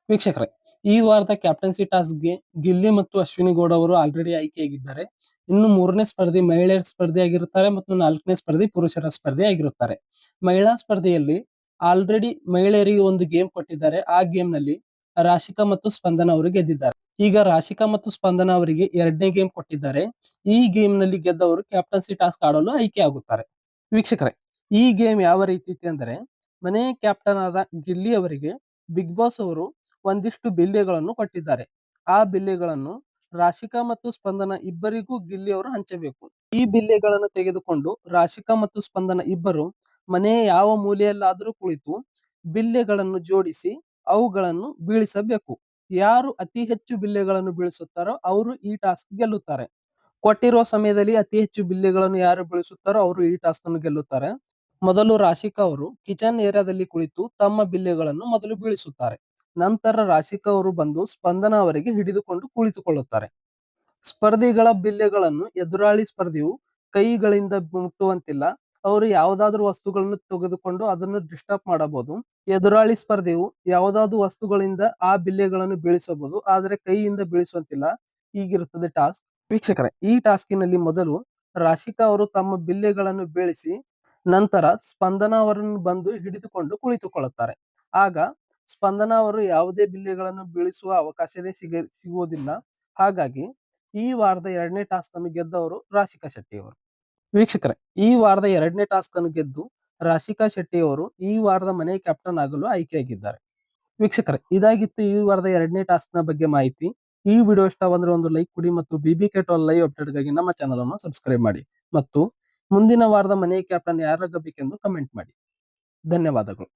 ವೀಕ್ಷಕರೇ, ಈ ವಾರದ ಕ್ಯಾಪ್ಟನ್ಸಿ ಟಾಸ್ಕ್‌ಗೆ ಗಿಲ್ಲಿ ಮತ್ತು ಅಶ್ವಿನಿ ಗೌಡ ಅವರು ಆಲ್ರೆಡಿ ಆಯ್ಕೆಯಾಗಿದ್ದಾರೆ. ಇನ್ನು 3ನೇ ಸ್ಪರ್ಧಿ ಮಹಿಳೆಯರ ಸ್ಪರ್ಧಿ ಆಗಿರುತ್ತಾರೆ ಮತ್ತು 4ನೇ ಸ್ಪರ್ಧಿ ಪುರುಷರ ಸ್ಪರ್ಧಿ ಆಗಿರುತ್ತಾರೆ. ಮಹಿಳಾ ಸ್ಪರ್ಧೆಯಲ್ಲಿ ಆಲ್ರೆಡಿ ಮಹಿಳೆಯರಿಗೆ ಒಂದು ಗೇಮ್ ಕೊಟ್ಟಿದ್ದಾರೆ. ಆ ಗೇಮ್‌ನಲ್ಲಿ ರಾಶಿಕಾ ಮತ್ತು ಸ್ಪಂದನ ಅವರು ಗೆದ್ದಿದ್ದಾರೆ. ಈಗ ರಾಶಿಕಾ ಮತ್ತು ಸ್ಪಂದನ ಅವರಿಗೆ 2ನೇ ಗೇಮ್ ಕೊಟ್ಟಿದ್ದಾರೆ. ಈ ಗೇಮ್‌ನಲ್ಲಿ ಗೆದ್ದವರು ಕ್ಯಾಪ್ಟನ್ಸಿ ಟಾಸ್ಕ್ ಆಡಲು ಆಯ್ಕೆಯಾಗುತ್ತಾರೆ. ವೀಕ್ಷಕರೇ, ಈ ಗೇಮ್ ಯಾವ ರೀತಿ ಇತ್ತು ಅಂದರೆ, ಮನೆ ಕ್ಯಾಪ್ಟನ್ ಆದ ಗಿಲ್ಲಿ ಅವರಿಗೆ ಬಿಗ್ ಬಾಸ್ ಅವರು ಒಂದಿಷ್ಟು ಬಿಲ್ಲೆಗಳನ್ನು ಕೊಟ್ಟಿದ್ದಾರೆ. ಆ ಬಿಲ್ಲೆಗಳನ್ನು ರಾಶಿಕಾ ಮತ್ತು ಸ್ಪಂದನ ಇಬ್ಬರಿಗೂ ಗಿಲ್ಲಿ ಅವರು ಹಂಚಬೇಕು. ಈ ಬಿಲ್ಲೆಗಳನ್ನು ತೆಗೆದುಕೊಂಡು ರಾಶಿಕಾ ಮತ್ತು ಸ್ಪಂದನ ಇಬ್ಬರು ಮನೆಯ ಯಾವ ಮೂಲೆಯಲ್ಲಾದರೂ ಕುಳಿತು ಬಿಲ್ಲೆಗಳನ್ನು ಜೋಡಿಸಿ ಅವುಗಳನ್ನು ಬೀಳಿಸಬೇಕು. ಯಾರು ಅತಿ ಹೆಚ್ಚು ಬಿಲ್ಲೆಗಳನ್ನು ಬೀಳಿಸುತ್ತಾರೋ ಅವರು ಈ ಟಾಸ್ಕ್ ಗೆಲ್ಲುತ್ತಾರೆ. ಕೊಟ್ಟಿರುವ ಸಮಯದಲ್ಲಿ ಅತಿ ಹೆಚ್ಚು ಬಿಲ್ಲೆಗಳನ್ನು ಯಾರು ಬೀಳಿಸುತ್ತಾರೋ ಅವರು ಈ ಟಾಸ್ಕ್ ಅನ್ನು ಗೆಲ್ಲುತ್ತಾರೆ. ಮೊದಲು ರಾಶಿಕಾ ಅವರು ಕಿಚನ್ ಏರಿಯಾದಲ್ಲಿ ಕುಳಿತು ತಮ್ಮ ಬಿಲ್ಲೆಗಳನ್ನು ಮೊದಲು ಬೀಳಿಸುತ್ತಾರೆ. ನಂತರ ರಾಶಿಕಾ ಅವರು ಬಂದು ಸ್ಪಂದನ ಅವರಿಗೆ ಹಿಡಿದುಕೊಂಡು ಕುಳಿತುಕೊಳ್ಳುತ್ತಾರೆ. ಸ್ಪರ್ಧಿಗಳ ಬಿಲ್ಲೆಗಳನ್ನು ಎದುರಾಳಿ ಸ್ಪರ್ಧಿಯು ಕೈಗಳಿಂದ ಮುಟ್ಟುವಂತಿಲ್ಲ. ಅವರು ಯಾವುದಾದ್ರೂ ವಸ್ತುಗಳನ್ನು ತೆಗೆದುಕೊಂಡು ಅದನ್ನು ಡಿಸ್ಟರ್ಬ್ ಮಾಡಬಹುದು. ಎದುರಾಳಿ ಸ್ಪರ್ಧಿಯು ಯಾವುದಾದ್ರೂ ವಸ್ತುಗಳಿಂದ ಆ ಬಿಲ್ಲೆಗಳನ್ನು ಬೀಳಿಸಬಹುದು, ಆದರೆ ಕೈಯಿಂದ ಬೀಳಿಸುವಂತಿಲ್ಲ. ಹೀಗಿರುತ್ತದೆ ಟಾಸ್ಕ್. ವೀಕ್ಷಕರೇ, ಈ ಟಾಸ್ಕಿನಲ್ಲಿ ಮೊದಲು ರಾಶಿಕಾ ಅವರು ತಮ್ಮ ಬಿಲ್ಲೆಗಳನ್ನು ಬೀಳಿಸಿ ನಂತರ ಸ್ಪಂದನ ಅವರನ್ನು ಬಂದು ಹಿಡಿದುಕೊಂಡು ಕುಳಿತುಕೊಳ್ಳುತ್ತಾರೆ. ಆಗ ಸ್ಪಂದನ ಅವರು ಯಾವುದೇ ಬಿಲ್ಲೆಗಳನ್ನು ಬೀಳಿಸುವ ಅವಕಾಶವೇ ಸಿಗುವುದಿಲ್ಲ. ಹಾಗಾಗಿ ಈ ವಾರದ 2ನೇ ಟಾಸ್ಕ್ ಅನ್ನು ಗೆದ್ದವರು ರಾಶಿಕಾ ಶೆಟ್ಟಿ ಅವರು. ವೀಕ್ಷಕರೇ, ಈ ವಾರದ 2ನೇ ಟಾಸ್ಕ್ ಅನ್ನು ಗೆದ್ದು ರಾಶಿಕಾ ಶೆಟ್ಟಿ ಅವರು ಈ ವಾರದ ಮನೆ ಕ್ಯಾಪ್ಟನ್ ಆಗಲು ಆಯ್ಕೆಯಾಗಿದ್ದಾರೆ. ವೀಕ್ಷಕರೇ, ಇದಾಗಿತ್ತು ಈ ವಾರದ 2ನೇ ಟಾಸ್ಕ್ ನ ಬಗ್ಗೆ ಮಾಹಿತಿ. ಈ ವಿಡಿಯೋ ಇಷ್ಟವಾದರೆ ಒಂದು ಲೈಕ್ ಕೊಡಿ ಮತ್ತು BBK12 ಲೈವ್ ಅಪ್ಡೇಟ್ ಗಾಗಿ ನಮ್ಮ ಚಾನಲ್ ಅನ್ನು ಸಬ್ಸ್ಕ್ರೈಬ್ ಮಾಡಿ ಮತ್ತು ಮುಂದಿನ ವಾರದ ಮನೆ ಕ್ಯಾಪ್ಟನ್ ಯಾರಾಗಬೇಕೆಂದು ಕಮೆಂಟ್ ಮಾಡಿ. ಧನ್ಯವಾದಗಳು.